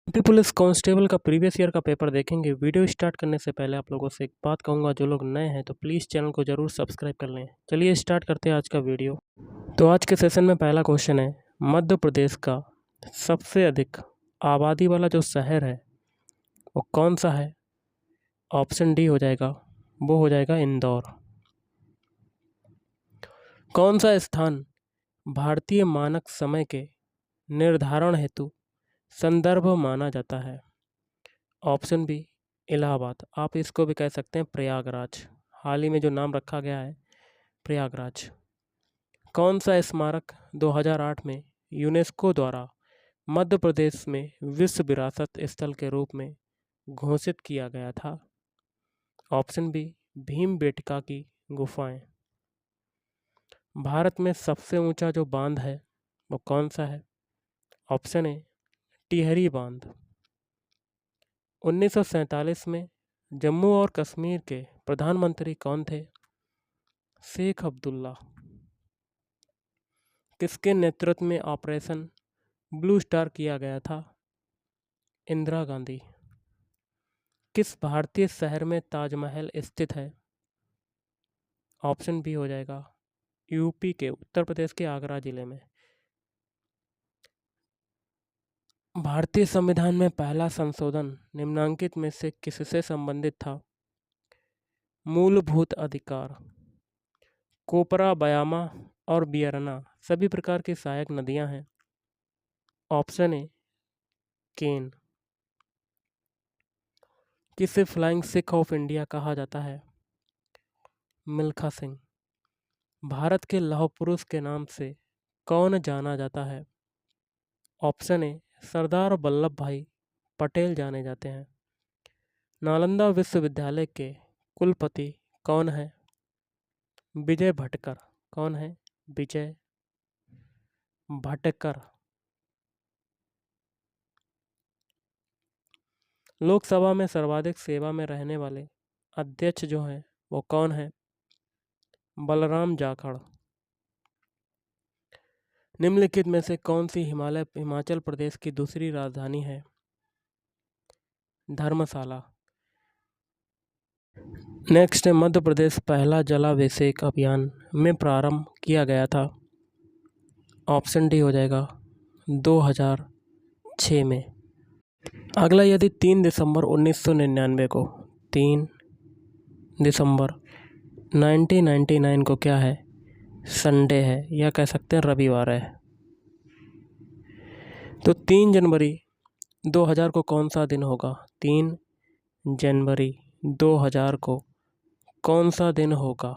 UP police constable का previous year का paper देखेंगे। वीडियो स्टार्ट करने से पहले आप लोगों से एक बात कहूँगा, जो लोग नए हैं तो प्लीज़ चैनल को ज़रूर सब्सक्राइब कर लें। चलिए स्टार्ट करते हैं आज का वीडियो। तो आज के सेशन में पहला क्वेश्चन है, मध्य प्रदेश का सबसे अधिक आबादी वाला जो शहर है वो कौन सा है? ऑप्शन डी हो जाएगा, वो हो जाएगा इंदौर। कौन सा स्थान भारतीय मानक समय के निर्धारण हेतु संदर्भ माना जाता है? ऑप्शन बी इलाहाबाद, आप इसको भी कह सकते हैं प्रयागराज। हाल ही में जो नाम रखा गया है प्रयागराज। कौन सा स्मारक 2008 में यूनेस्को द्वारा मध्य प्रदेश में विश्व विरासत स्थल के रूप में घोषित किया गया था? ऑप्शन बी भीमबेटका की गुफाएं। भारत में सबसे ऊंचा जो बांध है वो कौन सा है? ऑप्शन ए टिहरी बांध। 1947 में जम्मू और कश्मीर के प्रधानमंत्री कौन थे? शेख अब्दुल्ला। किसके नेतृत्व में ऑपरेशन ब्लू स्टार किया गया था? इंदिरा गांधी। किस भारतीय शहर में ताजमहल स्थित है? ऑप्शन बी हो जाएगा यूपी के उत्तर प्रदेश के आगरा जिले में। भारतीय संविधान में पहला संशोधन निम्नांकित में से किससे संबंधित था? मूलभूत अधिकार। कोपरा, बयामा और बियरना सभी प्रकार की सहायक नदियां हैं। ऑप्शन ए केन। किसे फ्लाइंग सिख ऑफ इंडिया कहा जाता है? मिल्खा सिंह। भारत के लौह पुरुष के नाम से कौन जाना जाता है? ऑप्शन ए सरदार वल्लभ भाई पटेल जाने जाते हैं। नालंदा विश्वविद्यालय के कुलपति कौन है? विजय भटकर। कौन है? विजय भटकर। लोकसभा में सर्वाधिक सेवा में रहने वाले अध्यक्ष जो हैं वो कौन है? बलराम जाखड़। निम्नलिखित में से कौन सी हिमाचल प्रदेश की दूसरी राजधानी है? धर्मशाला। नेक्स्ट है, मध्य प्रदेश पहला जलाभिषेक अभियान में प्रारंभ किया गया था? ऑप्शन डी हो जाएगा 2006 में। अगला, यदि 3 दिसंबर 1999 को 3 दिसंबर 1999 को क्या है? संडे है, या कह सकते हैं रविवार है। तो 3 जनवरी 2000 को कौन सा दिन होगा? 3 जनवरी 2000 को कौन सा दिन होगा?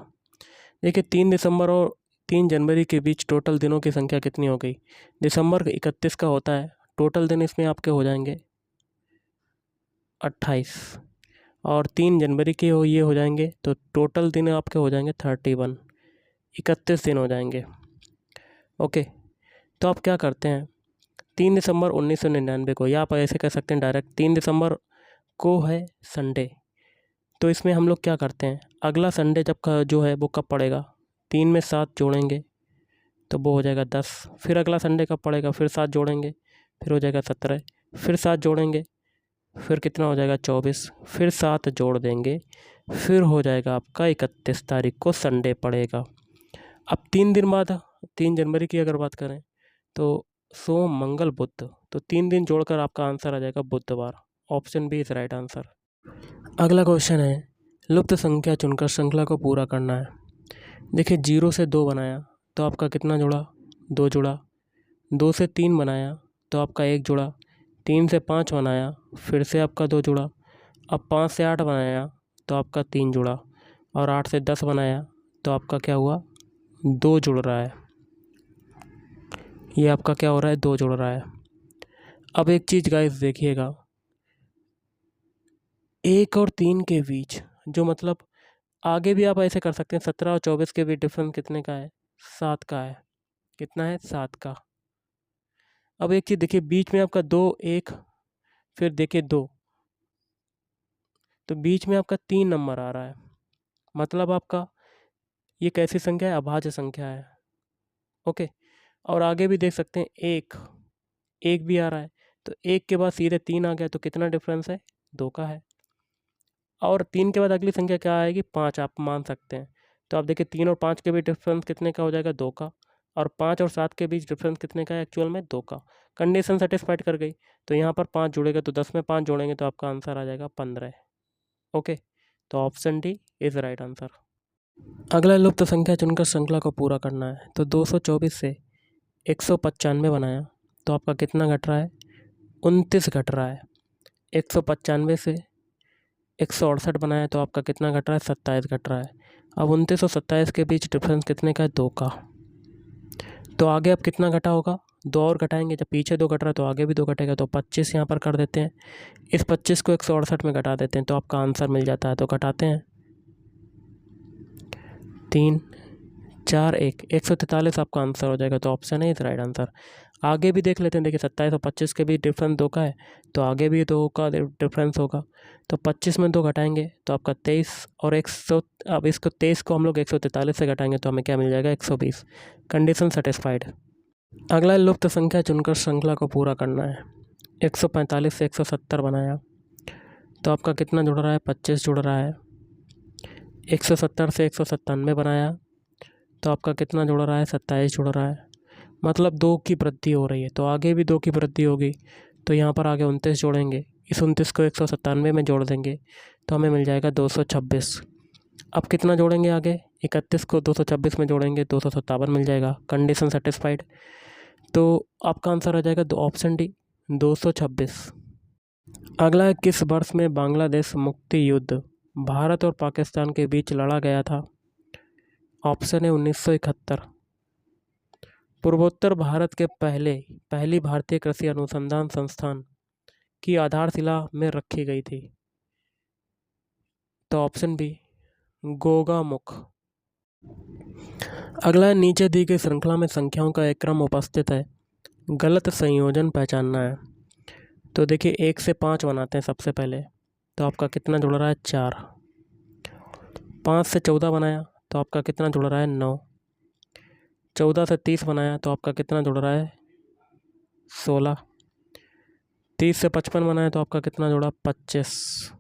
देखिए, 3 दिसंबर और 3 जनवरी के बीच टोटल दिनों की संख्या कितनी हो गई? दिसंबर 31 का होता है, टोटल दिन इसमें आपके हो जाएंगे 28, और 3 जनवरी के ये हो जाएंगे तो टोटल दिन आपके हो जाएंगे 31, 31 दिन हो जाएंगे। ओके, तो आप क्या करते हैं, 3 दिसंबर 1999 को, या आप ऐसे कह सकते हैं डायरेक्ट 3 दिसंबर को है संडे, तो इसमें हम लोग क्या करते हैं, अगला संडे जब का जो है वो कब पड़ेगा? 3 में 7 जोड़ेंगे तो वो हो जाएगा 10। फिर अगला संडे कब पड़ेगा? फिर 7 जोड़ेंगे, फिर हो जाएगा 17। फिर 7 जोड़ेंगे, फिर कितना हो जाएगा? 24। फिर 7 जोड़ देंगे, फिर हो जाएगा आपका 31 तारीख को संडे पड़ेगा। अब 3 दिन बाद 3 जनवरी की अगर बात करें तो सोम, मंगल, बुध, तो 3 दिन जोड़कर आपका आंसर आ जाएगा बुधवार। Option B is right answer. अगला क्वेश्चन है, लुप्त संख्या चुनकर श्रृंखला को पूरा करना है। देखिए, 0 से 2 बनाया तो आपका कितना जुड़ा? 2 जुड़ा। 2 से 3 बनाया तो आपका 1 जुड़ा। 3 से 5 बनाया फिर से आपका 2 जुड़ा। अब 5 से 8 बनाया तो आपका 3 जुड़ा, और 8 से 10 बनाया तो आपका क्या हुआ? 2 जुड़ रहा है। ये आपका क्या हो रहा है? 2 जुड़ रहा है। अब एक चीज़ गाइस देखिएगा, 1 और 3 के बीच जो, मतलब आगे भी आप ऐसे कर सकते हैं, 17 और 24 के बीच डिफरेंस कितने का है? 7 का है। कितना है? 7 का। अब एक चीज़ देखिए, बीच में आपका 2, 1, फिर देखिए 2, तो बीच में आपका 3 नंबर आ रहा है, मतलब आपका ये कैसी संख्या है? अभाज्य संख्या है। ओके, और आगे भी देख सकते हैं 1 भी आ रहा है, तो 1 के बाद सीधे 3 आ गया, तो कितना डिफरेंस है, 2 का है। और 3 के बाद अगली संख्या क्या आएगी, 5 आप मान सकते हैं। तो आप देखिए 3 और 5 के बीच डिफरेंस कितने का हो जाएगा, 2 का। और 5 और 7 के बीच डिफरेंस कितने का है, एक्चुअल में 2 का। कंडीशन सेटिस्फाइड कर गई, तो यहाँ पर 5 जुड़ेगा, तो 10 में 5 जोड़ेंगे तो आपका आंसर आ जाएगा 15। ओके, तो option D is right answer. अगला लुप्त संख्या चुनकर श्रृंखला को पूरा करना है। तो 224 से 195 बनाया तो आपका कितना घट रहा है, 29 घट रहा है। 195 से 168 बनाया तो आपका कितना घट रहा है, 27 घट रहा है। अब 29 और 27 के बीच डिफरेंस कितने का है, 2 का। तो आगे अब कितना घटा होगा, 2 और घटाएंगे। जब पीछे 2 घट रहा है तो आगे भी 2 घटेगा, तो 25 यहाँ पर कर देते हैं। इस 25 को 168 में घटा देते हैं तो आपका आंसर मिल जाता है। तो घटाते हैं, 3 4 1 143 आपका आंसर हो जाएगा। तो ऑप्शन है इज राइट आंसर। आगे भी देख लेते हैं, देखिए 27 और 25 के बीच डिफरेंस 2 का है, तो आगे भी 2 का डिफरेंस होगा। तो 25 में 2 घटाएंगे तो आपका 23 और 100, अब इसको 23 को हम लोग 143 से घटाएंगे तो हमें क्या मिल जाएगा, 120। Condition satisfied. अगला लुप्त संख्या चुनकर श्रृंखला को पूरा करना है। 145 से 170 बनाया तो आपका कितना जुड़ रहा है, 25 जुड़ रहा है। 170 से 197 बनाया तो आपका कितना जुड़ रहा है, 27 जुड़ रहा है। मतलब 2 की वृद्धि हो रही है, तो आगे भी 2 की वृद्धि होगी। तो यहाँ पर आगे 29 जोड़ेंगे, इस 29 को 197 में जोड़ देंगे तो हमें मिल जाएगा 226। अब कितना जोड़ेंगे आगे, 31 को 226 में जोड़ेंगे 257 मिल जाएगा। Condition satisfied. तो आपका आंसर आ जाएगा ऑप्शन डी, 226। अगला है, किस वर्ष में बांग्लादेश मुक्ति युद्ध भारत और पाकिस्तान के बीच लड़ा गया था। ऑप्शन है 1971। पूर्वोत्तर भारत के पहली भारतीय कृषि अनुसंधान संस्थान की आधारशिला में रखी गई थी। तो ऑप्शन बी, गोगामुख। अगला है, नीचे दी गई श्रृंखला में संख्याओं का एक क्रम उपस्थित है, गलत संयोजन पहचानना है। तो देखिए 1 से 5 बनाते हैं सबसे पहले, तो आपका कितना जुड़ रहा है, 4। 5 से 14 बनाया तो आपका कितना जुड़ रहा है, 9। 14 से 30 बनाया तो आपका कितना जुड़ रहा है, 16। 30 से 55 बनाया तो आपका कितना जुड़ा, 25।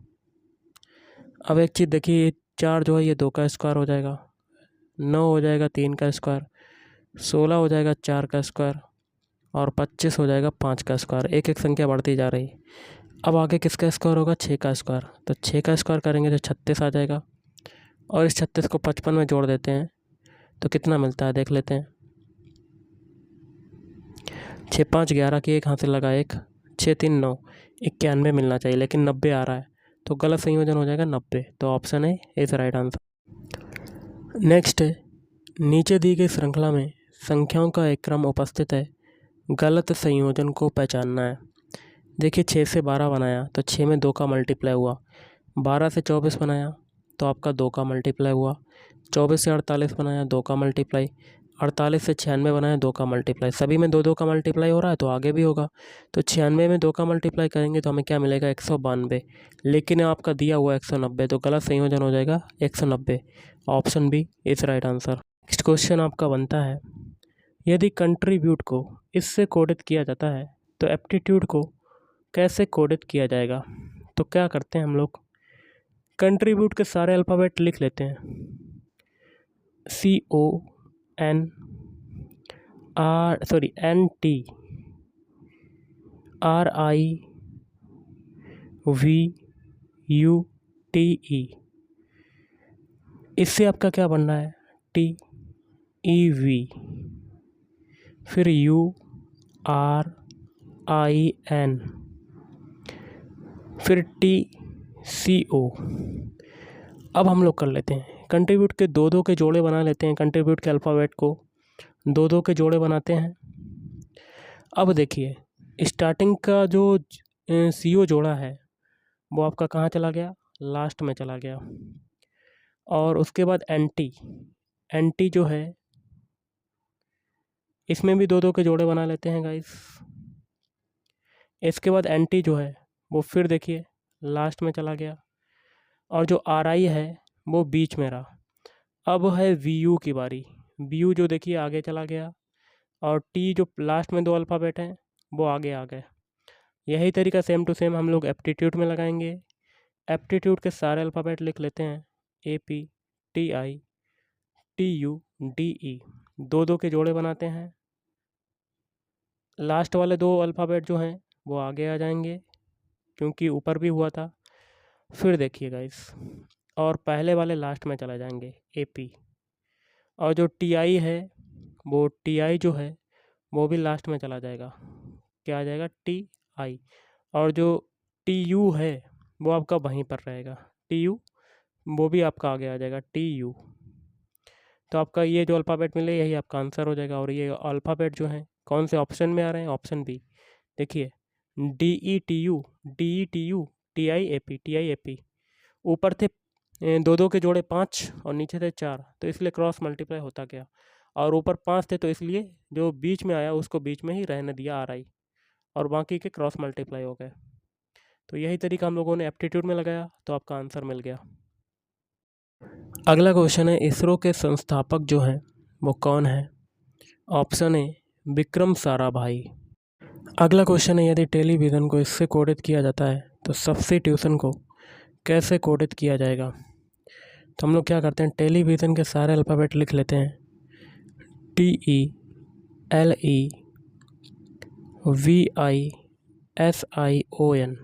अब एक चीज़ देखिए, 4 जो है ये 2 का स्क्वायर हो जाएगा, 9 हो जाएगा 3 का स्क्वायर, 16 हो जाएगा 4 का स्क्वायर, और 25 हो जाएगा 5 का स्क्वायर। एक एक संख्या बढ़ती जा रही। अब आगे किसका स्क्वायर होगा, 6 का स्क्वायर। तो 6 का स्क्वायर करेंगे तो 36 आ जाएगा, और इस 36 को 55 में जोड़ देते हैं तो कितना मिलता है, देख लेते हैं। 6 5 11 की एक हाथ से लगा, 1 6 3 9, 91 मिलना चाहिए, लेकिन 90 आ रहा है, तो गलत संयोजन हो जाएगा 90। तो ऑप्शन है इज राइट आंसर। नेक्स्ट है, नीचे दी गई श्रृंखला में संख्याओं का एक क्रम उपस्थित है, गलत संयोजन को पहचानना है। देखिए 6 से 12 बनाया तो 6 में 2 का मल्टीप्लाई हुआ। 12 से 24 बनाया तो आपका 2 का मल्टीप्लाई हुआ। 24 से 48 बनाया, 2 का मल्टीप्लाई। 48 से 96 बनाया, 2 का मल्टीप्लाई। सभी में 2 का मल्टीप्लाई हो रहा है, तो आगे भी होगा। तो 96 में 2 का मल्टीप्लाई करेंगे तो हमें क्या मिलेगा, 192। लेकिन आपका दिया हुआ 190, तो गलत संयोजन हो जाएगा 190। Option B is right answer. Next question आपका बनता है, यदि कंट्रीब्यूट को इससे कोडित किया जाता है तो एप्टीट्यूड को कैसे कोडित किया जाएगा। तो क्या करते हैं हम लोग, कंट्रीब्यूट के सारे अल्फ़ाबेट लिख लेते हैं। CONTRIVUTE। इससे आपका क्या बनना है, TEV, फिर URIN, फिर TCO। अब हम लोग कर लेते हैं, कंट्रीब्यूट के 2 के जोड़े बना लेते हैं। कंट्रीब्यूट के अल्फ़ाबेट को 2 के जोड़े बनाते हैं। अब देखिए स्टार्टिंग का जो CO जोड़ा है वो आपका कहाँ चला गया, लास्ट में चला गया। और उसके बाद NT जो है, इसमें भी 2 के जोड़े बना लेते हैं गाइस। इसके बाद NT जो है वो फिर देखिए लास्ट में चला गया, और जो RI है वो बीच में रहा। अब है VU की बारी। VU जो देखिए आगे चला गया, और T जो लास्ट में 2 अल्फ़ाबेट हैं वो आगे आ गए। यही तरीका सेम टू सेम हम लोग एप्टीट्यूड में लगाएंगे। एप्टीट्यूड के सारे अल्फ़ाबेट लिख लेते हैं, AP, TI, TU, DE, दो दो के जोड़े बनाते हैं। लास्ट वाले दो अल्फ़ाबेट जो हैं वो आगे आ जाएंगे क्योंकि ऊपर भी हुआ था। फिर देखिए गाइस, और पहले वाले लास्ट में चला जाएंगे, AP, और जो TI है वो TI जो है वो भी लास्ट में चला जाएगा, क्या आ जाएगा, TI, और जो TU है वो आपका वहीं पर रहेगा, TU, वो भी आपका आगे आ जाएगा, TU। तो आपका ये जो अल्फ़ाबेट मिले यही आपका आंसर हो जाएगा। और ये अल्फ़ाबेट जो हैं कौन से ऑप्शन में आ रहे हैं, ऑप्शन बी। देखिए DETU, DETU, TIAP, TIAP, ऊपर थे दो दो के जोड़े 5 और नीचे थे 4, तो इसलिए क्रॉस मल्टीप्लाई होता गया, और ऊपर 5 थे तो इसलिए जो बीच में आया उसको बीच में ही रहने दिया RI, और बाकी के क्रॉस मल्टीप्लाई हो गए। तो यही तरीका हम लोगों ने एप्टीट्यूड में लगाया, तो आपका आंसर मिल गया। अगला क्वेश्चन है, इसरो के संस्थापक जो हैं वो कौन है? Option A Vikram Sarabhai. अगला क्वेश्चन है, यदि टेलीविज़न को इससे कोडित किया जाता है तो सब्स्टिट्यूशन को कैसे कोडित किया जाएगा? तो हम लोग क्या करते हैं, टेलीविज़न के सारे अल्फ़ाबेट लिख लेते हैं, TELEVISION।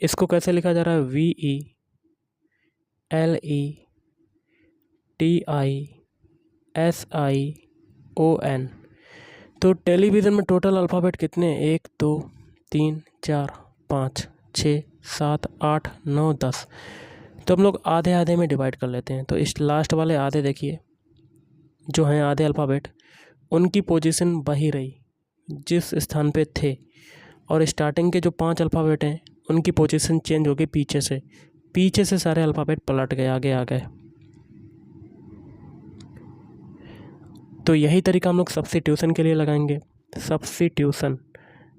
इसको कैसे लिखा जा रहा है, VELETISION। तो टेलीविज़न में टोटल अल्फ़ाबेट कितने हैं, 1 2 3 4 5 6 7 8 9 10। तो हम लोग आधे आधे में डिवाइड कर लेते हैं। तो इस लास्ट वाले आधे देखिए जो हैं आधे अल्फ़ाबेट, उनकी पोजीशन वही रही जिस स्थान पे थे, और स्टार्टिंग के जो 5 अल्फ़ाबेट हैं उनकी पोजीशन चेंज हो गई पीछे से सारे अल्फ़ाबेट पलट गए, आगे आ गए। तो यही तरीका हम लोग सब्स्टिट्यूशन के लिए लगाएंगे। Substitution,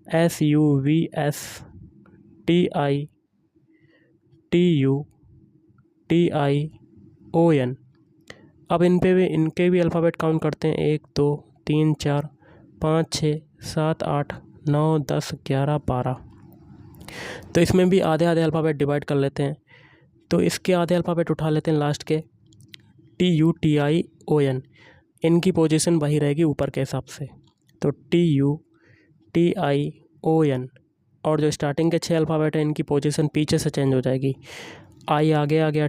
SUBSTITUTION। अब इनके भी अल्फ़ाबेट काउंट करते हैं, 1 2 3 4 5 6 7 8 9 10 11 12। तो इसमें भी आधे आधे अल्फ़ाबेट डिवाइड कर लेते हैं। तो इसके आधे अल्फ़ाबेट उठा लेते हैं लास्ट के, TUTION। इनकी पोजीशन वही रहेगी ऊपर के हिसाब से, तो TUTION। और जो स्टार्टिंग के 6 अल्फ़ाबेट हैं इनकी पोजीशन पीछे से चेंज हो जाएगी, I आगे आ गया,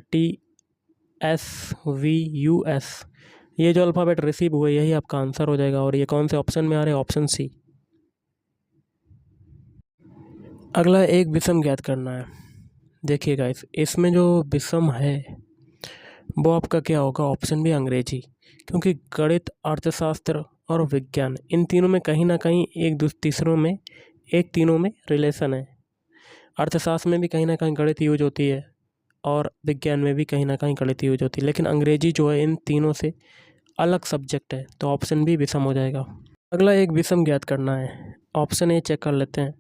TSVUS। ये जो अल्फ़ाबेट रिसीव हुए यही आपका आंसर हो जाएगा। और ये कौन से ऑप्शन में आ रहे हैं, ऑप्शन सी। अगला एक विषम ज्ञात करना है। देखिए गाइस, इसमें जो विषम है वो आपका क्या होगा, ऑप्शन भी अंग्रेजी, क्योंकि गणित, अर्थशास्त्र और विज्ञान, इन तीनों में कहीं ना कहीं तीनों में रिलेशन है। अर्थशास्त्र में भी कहीं ना कहीं गणित यूज होती है और विज्ञान में भी कहीं ना कहीं गणित यूज होती है, लेकिन अंग्रेजी जो है इन तीनों से अलग सब्जेक्ट है, तो ऑप्शन भी विषम हो जाएगा। अगला एक विषम ज्ञात करना है, ऑप्शन ए चेक कर लेते हैं।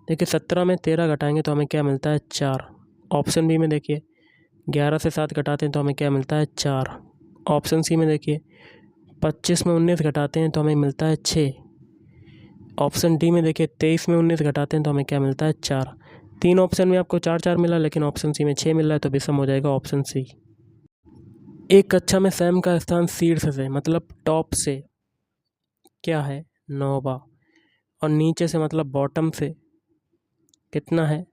देखिए 17 में 13 घटाएंगे तो हमें क्या मिलता है, 4। ऑप्शन बी में देखिए 11 से 7 घटाते हैं तो हमें क्या मिलता है, 4। ऑप्शन सी में देखिए 25 में 19 घटाते हैं तो हमें मिलता है 6। ऑप्शन डी में देखिए 23 में 19 घटाते हैं तो हमें क्या मिलता है, 4। 3 ऑप्शन में आपको 4 4 मिला, लेकिन ऑप्शन सी में 6 मिल रहा है, तो विषम हो जाएगा ऑप्शन सी। एक कक्षा में सैम का स्थान शीर्ष से मतलब टॉप से क्या है, 9वां, और नीचे से मतलब बॉटम से कितना है,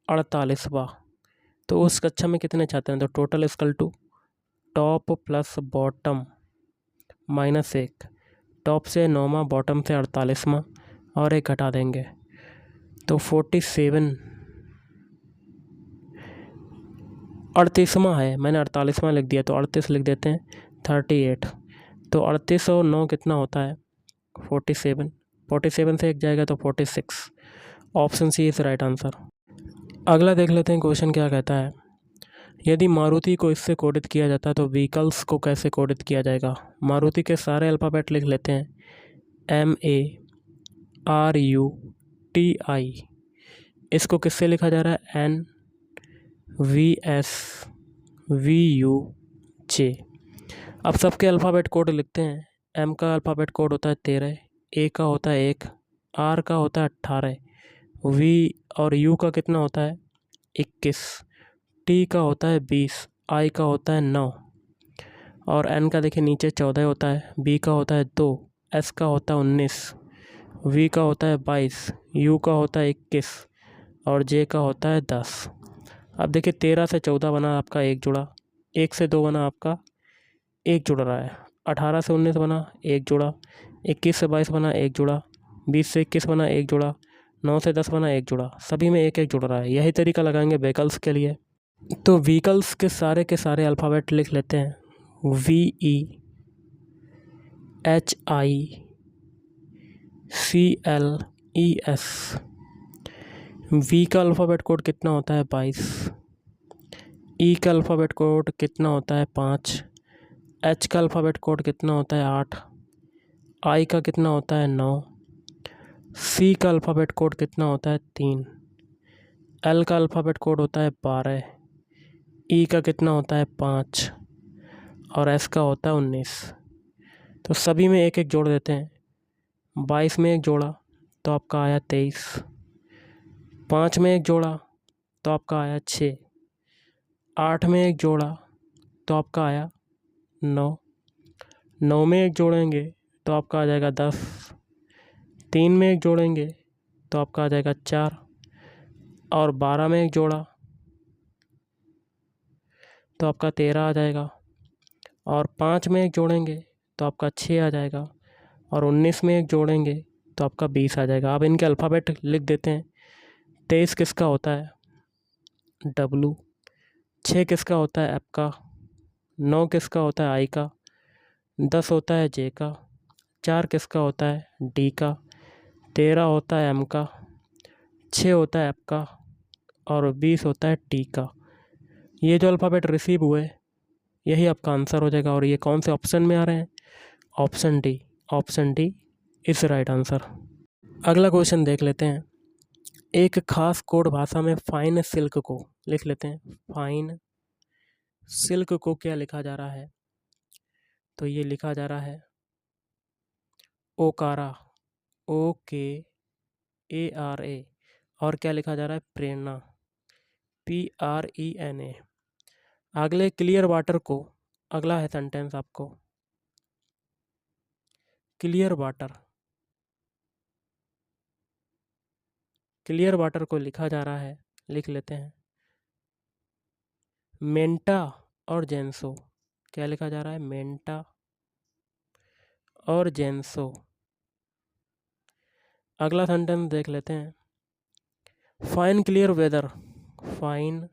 48वां। तो उस कक्षा में कितने छात्र हैं, तो total equal to top plus bottom minus 1। Top से 9वां, बॉटम से 48वां, और एक घटा देंगे तो 47। 38वां है, मैंने 48वां लिख दिया तो 38 लिख देते हैं, 38। तो 38 और 9 कितना होता है, 47। 47 से एक जाएगा तो 46। Option C is right answer. अगला देख लेते हैं क्वेश्चन क्या कहता है, यदि मारुति को इससे कोडित किया जाता है तो व्हीकल्स को कैसे कोडित किया जाएगा? मारुति के सारे अल्फ़ाबेट लिख लेते हैं, MARUTI। इसको किससे लिखा जा रहा है, NVSVUJ। अब सबके अल्फ़ाबेट कोड लिखते हैं। M का अल्फ़ाबेट कोड होता है 13, A का होता है 1, आर का होता है 18, वी और यू का कितना होता है 21, टी का होता है 20, आई का होता है 9 और एन का देखिए नीचे 14 होता है, बी का होता है 2, एस का होता है 19, वी का होता है 22, यू का होता है 21 और जे का होता है 10। अब देखिए 13 से 14 बना आपका एक जुड़ा, 1 से 2 बना आपका एक जुड़ रहा है, 18 से 19 बना एक जुड़ा, 21 से 22 बना एक जुड़ा, 20 से 21 बना एक जुड़ा, 9 से 10 बना एक जुड़ा, सभी में एक एक जुड़ रहा है। यही तरीका लगाएंगे व्हीकल्स के लिए। तो व्हीकल्स के सारे अल्फ़ाबेट लिख लेते हैं, VEHICLES। वी का अल्फ़ाबेट कोड कितना होता है 22, ई का अल्फ़ाबेट कोड कितना होता है 5, एच का अल्फ़ाबेट कोड कितना होता है 8, आई का कितना होता है 9, सी का अल्फ़ाबेट कोड कितना होता है 3, एल का अल्फ़ाबेट कोड होता है 12, ई का कितना होता है 5 और एस का होता है 19। तो सभी में एक एक जोड़ देते हैं। 22 में एक जोड़ा तो आपका आया 23, 5 में एक जोड़ा तो आपका आया 6, 8 में एक जोड़ा तो आपका आया 9, 9 में एक जोड़ेंगे तो आपका आ जाएगा 10, 3 में एक जोड़ेंगे तो आपका आ जाएगा 4 और 12 में एक जोड़ा तो आपका 13 आ जाएगा और 5 में एक जोड़ेंगे तो आपका 6 आ जाएगा और 19 में एक जोड़ेंगे तो आपका 20 आ जाएगा। अब इनके अल्फ़ाबेट लिख देते हैं। 23 किसका होता है W, 6 किसका होता है F का, 9 किसका होता है I का, 10 होता है J का, 4 किसका होता है D का, 13 होता है M का, 6 होता है F का और 20 होता है T का। ये जो अल्फ़ाबेट रिसीव हुए यही आपका आंसर हो जाएगा। और ये कौन से ऑप्शन में आ रहे हैं, option D is right answer. अगला क्वेश्चन देख लेते हैं। एक खास कोड भाषा में फाइन सिल्क को लिख लेते हैं। फाइन सिल्क को क्या लिखा जा रहा है, तो ये लिखा जा रहा है ओकारा, OKARA और क्या लिखा जा रहा है प्रेरणा, PRENA। अगले क्लियर वाटर को, अगला है सेंटेंस आपको क्लियर वाटर को लिखा जा रहा है, लिख लेते हैं मेंटा और जेंसो। क्या लिखा जा रहा है मेंटा और जेंसो। अगला सेंटेंस देख लेते हैं fine clear weather, fine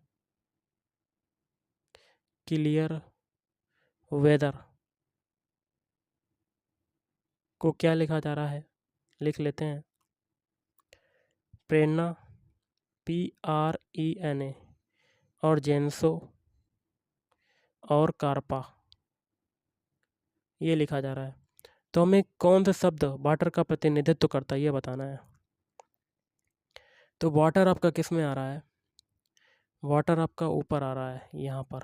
clear weather को क्या लिखा जा रहा है, लिख लेते हैं प्रेरणा, PRENA और जेंसो और कार्पा, ये लिखा जा रहा है। तो हमें कौन सा शब्द वाटर का प्रतिनिधित्व करता है ये बताना है। तो वाटर आपका किस में आ रहा है, वाटर आपका ऊपर आ रहा है यहाँ पर।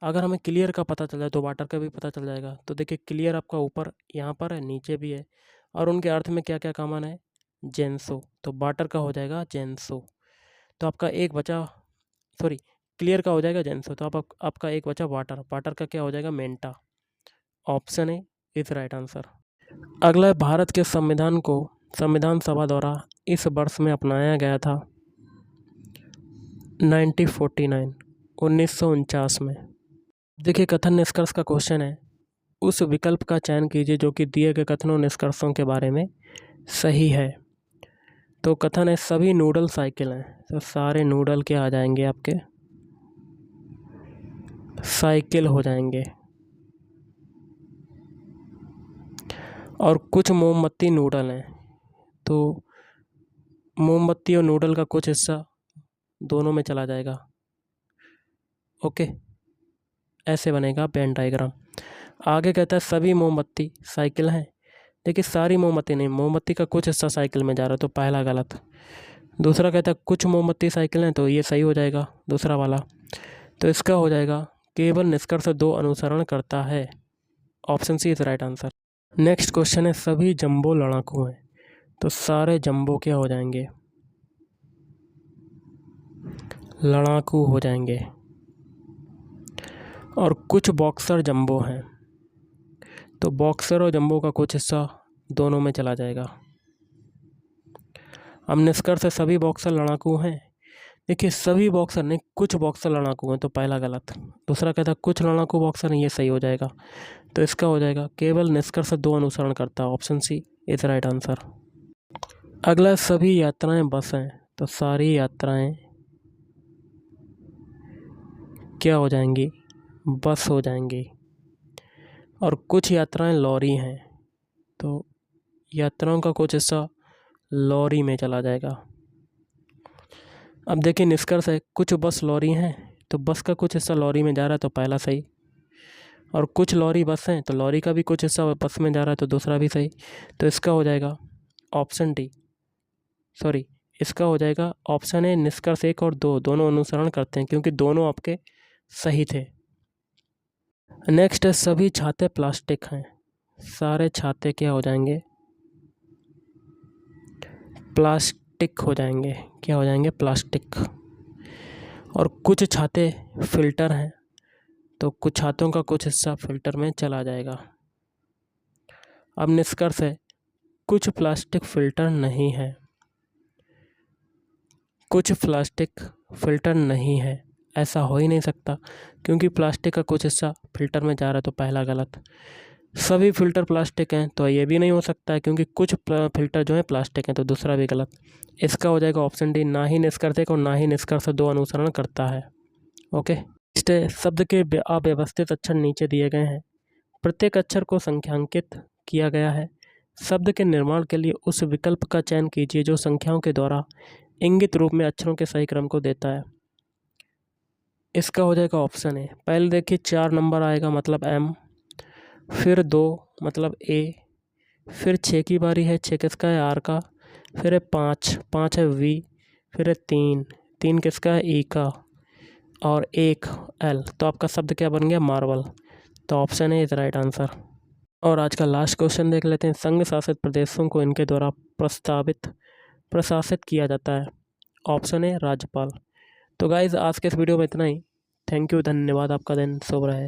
अगर हमें क्लियर का पता चल जाए तो वाटर का भी पता चल जाएगा। तो देखिए क्लियर आपका ऊपर यहाँ पर है, नीचे भी है और उनके अर्थ में क्या क्या कॉमन है, जेंसो। तो वाटर का हो जाएगा जेंसो। तो आपका एक बचा, सॉरी क्लियर का हो जाएगा जेंसो। तो आपका एक बचा वाटर, वाटर का क्या हो जाएगा Manta. Option A is right answer. अगला है भारत के संविधान को संविधान सभा द्वारा इस वर्ष में अपनाया गया था 1949 में। देखिए कथन निष्कर्ष का क्वेश्चन है, उस विकल्प का चयन कीजिए जो कि दिए गए कथनों निष्कर्षों के बारे में सही है। तो कथन है सभी नूडल साइकिल हैं, तो सारे नूडल के आ जाएंगे आपके साइकिल हो जाएंगे। और कुछ मोमबत्ती नूडल हैं, तो मोमबत्ती और नूडल का कुछ हिस्सा दोनों में चला जाएगा। ओके, ऐसे बनेगा पेन डायग्राम। आगे कहता है सभी मोमबत्ती साइकिल हैं। देखिए सारी मोमबत्ती नहीं, मोमबत्ती का कुछ हिस्सा साइकिल में जा रहा है, तो पहला गलत। दूसरा कहता है कुछ मोमबत्ती साइकिल हैं, तो ये सही हो जाएगा दूसरा वाला। तो इसका हो जाएगा केवल निष्कर्ष 2 अनुसरण करता है। Option C is right answer. Next question है सभी जंबो लड़ाकू हैं, तो सारे जंबो क्या हो जाएंगे, लड़ाकू हो जाएंगे। और कुछ बॉक्सर जंबो हैं, तो बॉक्सर और जंबो का कुछ हिस्सा दोनों में चला जाएगा। अब निष्कर्ष है सभी बॉक्सर लड़ाकू हैं। देखिए सभी बॉक्सर नहीं, कुछ बॉक्सर लड़ाकू हैं, तो पहला गलत। दूसरा कहता है कुछ लड़ाकू बॉक्सर हैं, ये सही हो जाएगा। तो इसका हो जाएगा केवल निष्कर्ष 2 अनुसरण करता है, option C is right answer. अगला सभी यात्राएं बस हैं, तो सारी यात्राएं क्या हो जाएंगी, बस हो जाएंगी। और कुछ यात्राएं लॉरी हैं, तो यात्राओं का कुछ हिस्सा लॉरी में चला जाएगा। अब देखिए निष्कर्ष है कुछ बस लॉरी हैं, तो बस का कुछ हिस्सा लॉरी में जा रहा है, तो पहला सही। और कुछ लॉरी बस हैं, तो लॉरी का भी कुछ हिस्सा बस में जा रहा है, तो दूसरा भी सही। तो इसका हो जाएगा ऑप्शन डी, सॉरी इसका हो जाएगा ऑप्शन ए। निष्कर्ष 1 और 2 दोनों अनुसरण करते हैं, क्योंकि दोनों आपके सही थे। नेक्स्ट है सभी छाते प्लास्टिक हैं, सारे छाते क्या हो जाएंगे, प्लास्टिक हो जाएंगे। क्या हो जाएंगे, प्लास्टिक। और कुछ छाते फिल्टर हैं, तो कुछ छातों का कुछ हिस्सा फिल्टर में चला जाएगा। अब निष्कर्ष है कुछ प्लास्टिक फिल्टर नहीं है, कुछ प्लास्टिक फिल्टर नहीं है, ऐसा हो ही नहीं सकता, क्योंकि प्लास्टिक का कुछ हिस्सा फिल्टर में जा रहा है, तो पहला गलत। सभी फिल्टर प्लास्टिक हैं, तो ये भी नहीं हो सकता है, क्योंकि कुछ फिल्टर जो है प्लास्टिक हैं, तो दूसरा भी गलत। इसका हो जाएगा ऑप्शन डी, ना ही निष्कर्ष 1 और ना ही निष्कर्ष 2 अनुसरण करता है। ओके, शब्द के अव्यवस्थित अक्षर नीचे दिए गए हैं, प्रत्येक अक्षर को संख्यांकित किया गया है। शब्द के निर्माण के लिए उस विकल्प का चयन कीजिए जो संख्याओं के द्वारा इंगित रूप में अक्षरों के सही क्रम को देता है। इसका हो जाएगा ऑप्शन ए। पहले देखिए 4 नंबर आएगा मतलब एम, फिर 2 मतलब ए, फिर 6 की बारी है, 6 किसका है, आर का, फिर है 5 है वी, फिर है 3 किसका है, ई का, और 1 एल। तो आपका शब्द क्या बन गया, मार्बल। तो option A is right answer. और आज का लास्ट क्वेश्चन देख लेते हैं। संघ शासित प्रदेशों को इनके द्वारा प्रशासित किया जाता है। ऑप्शन ए राज्यपाल। तो गाइज आज के इस वीडियो में इतना ही। थैंक यू, धन्यवाद, आपका दिन शुभ रहे।